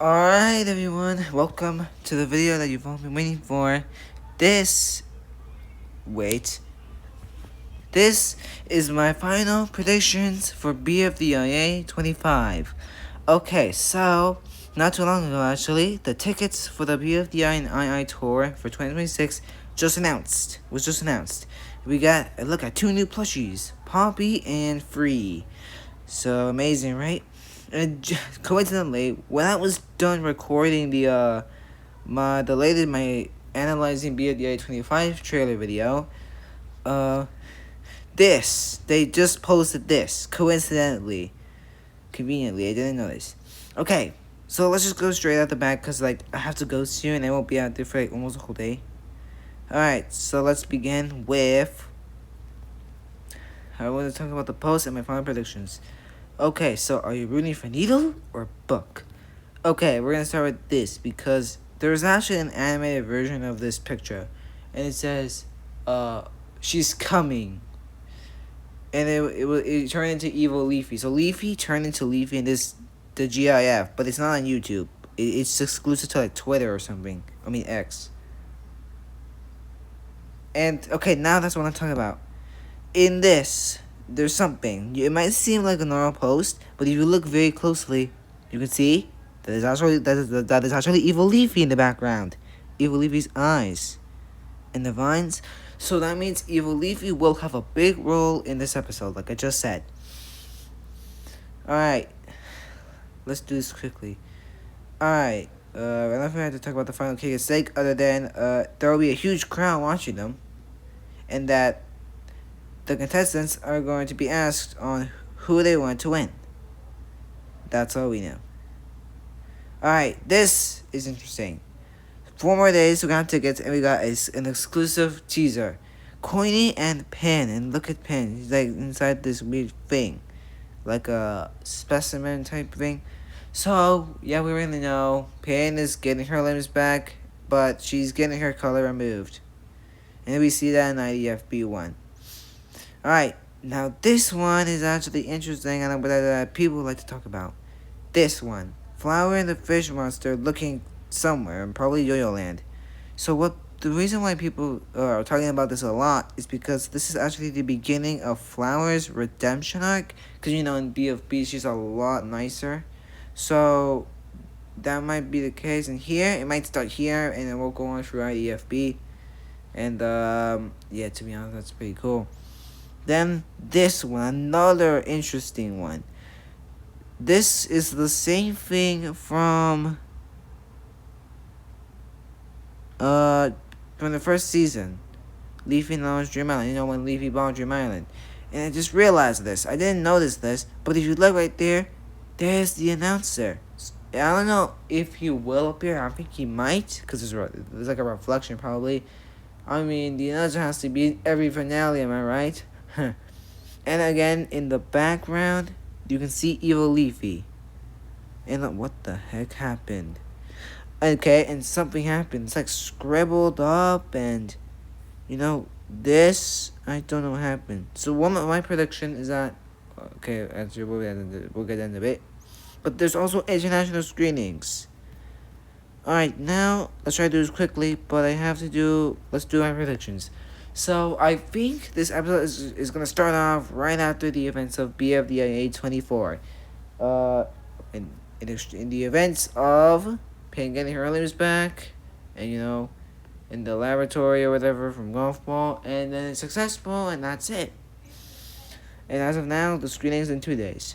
Alright everyone, welcome to the video that you've all been waiting for. This, wait, this is my final predictions for BFDIA 25. Okay, so, not too long ago actually, the tickets for the BFDIA tour for 2026 was just announced. We got a look at two new plushies, Poppy and Free. So amazing, right? And coincidentally, when I was done recording the latest my analyzing BFDIA 25 trailer video, uh, they just posted this coincidentally, conveniently. I didn't know this. Okay, so let's just go straight out the back because like I have to go soon and I won't be out there for like almost a whole day. All right, so let's begin with. I want to talk about the post and my final predictions. Okay, so are you rooting for Needle or Book? Okay, we're gonna start with this because there's actually an animated version of this picture, and it says, she's coming, and it turned into Evil Leafy. So Leafy turned into Leafy in the GIF, but it's not on YouTube. It's exclusive to like Twitter or something. I mean X. And okay, now that's what I'm talking about. In this, there's something. It might seem like a normal post, but if you look very closely, you can see that is actually Evil Leafy in the background. Evil Leafy's eyes and the vines. So that means Evil Leafy will have a big role in this episode, like I just said. Alright. Let's do this quickly. Alright. I don't think I have to talk about the final cake at stake other than there will be a huge crowd watching them. And that the contestants are going to be asked on who they want to win. That's all we know. Alright, this is interesting. 4 more days, we got tickets, and we got an exclusive teaser. Coiny and Pen, and look at Pen. He's like inside this weird thing. Like a specimen type thing. So, yeah, we really know. Pen is getting her limbs back, but she's getting her color removed. And we see that in IDFB1. Alright, now this one is actually interesting and what people like to talk about. This one. Flower and the Fish Monster looking somewhere, probably Yo-Yo Land. So the reason why people are talking about this a lot is because this is actually the beginning of Flower's redemption arc. Because, you know, in BFB, she's a lot nicer. So, that might be the case. And here, it might start here, and it will go on through IDFB. And, yeah, to be honest, that's pretty cool. Then this one, another interesting one. This is the same thing from the first season, Leafy Lounge Dream Island. You know, when Leafy bought Dream Island. And I just realized this. I didn't notice this, but if you look right there, there's the announcer. I don't know if he will appear. I think he might, because there's like a reflection probably. I mean, the announcer has to be in every finale, am I right? And again, in the background, you can see Evil Leafy. And what the heck happened? Okay, and something happened. It's like scribbled up, and you know, this, I don't know what happened. So one of my prediction is that, okay, actually we'll get into it. But there's also international screenings. Alright, now let's try to do this quickly, but let's do my predictions. So I think this episode is gonna start off right after the events of BFDIA 24. In the events of Payne getting her limbs back, and you know, in the laboratory or whatever from golf ball, and then it's successful, and that's it. And as of now, the screening is in 2 days.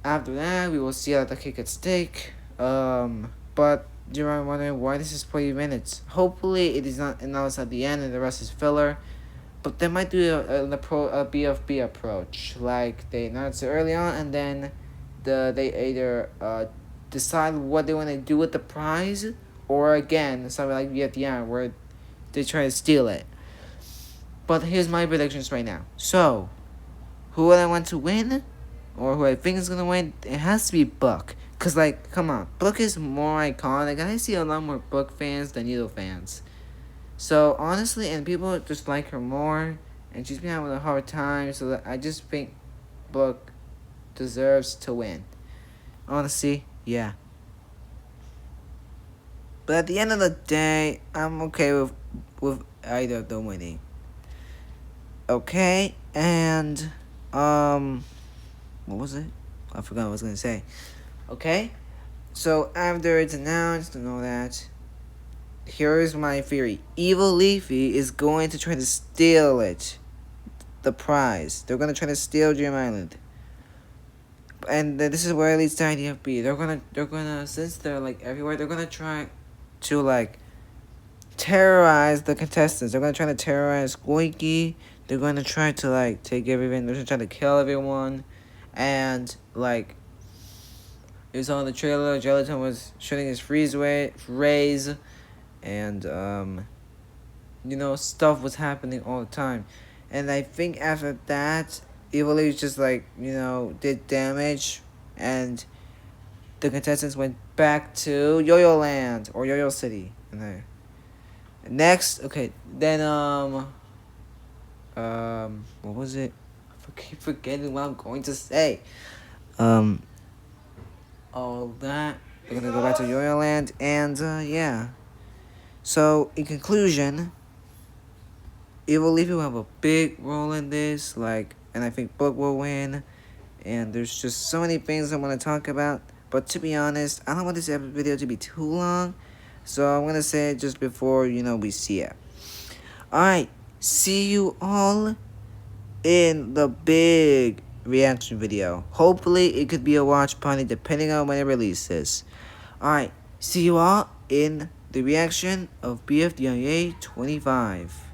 After that, we will see how the cake at stake. But you might wonder why this is 40 minutes. Hopefully, it is not announced at the end and the rest is filler. But they might do a BFB approach, like they announce it early on, and then they either decide what they want to do with the prize, or again something like BFDIA where they try to steal it. But here's my predictions right now. So, who would I want to win, or who I think is gonna win? It has to be Book. Cause like, come on, Book is more iconic. I see a lot more Book fans than Needle fans. So honestly, and people just like her more, and she's been having a hard time. So I just think Book deserves to win. Honestly, yeah. But at the end of the day, I'm okay with either of them winning. Okay, and what was it? I forgot what I was gonna say. Okay, so after it's announced and all that, here's my theory: Evil Leafy is going to try to steal the prize. They're gonna try to steal Dream Island. And this is where it leads to IDFB. They're gonna since they're like everywhere, they're gonna try to like terrorize the contestants. They're gonna try to terrorize Squeaky. They're gonna try to like take everything. They're gonna try to kill everyone, and like you saw in the trailer, Gelatin was shooting his rays, and stuff was happening all the time, and I think after that, Evil Eve just like did damage, and the contestants went back to Yo-Yo Land or Yo-Yo City, and there. Next, okay, then what was it? I keep forgetting what I'm going to say. All that. We're gonna go back to Yo-Yo Land, and yeah. So in conclusion, Evil Leafy will have a big role in this, and I think Book will win. And there's just so many things I want to talk about. But to be honest, I don't want this video to be too long. So I'm going to say it just before, we see it. Alright, see you all in the big reaction video. Hopefully, it could be a watch party depending on when it releases. Alright, see you all in the reaction of BFDIA 25.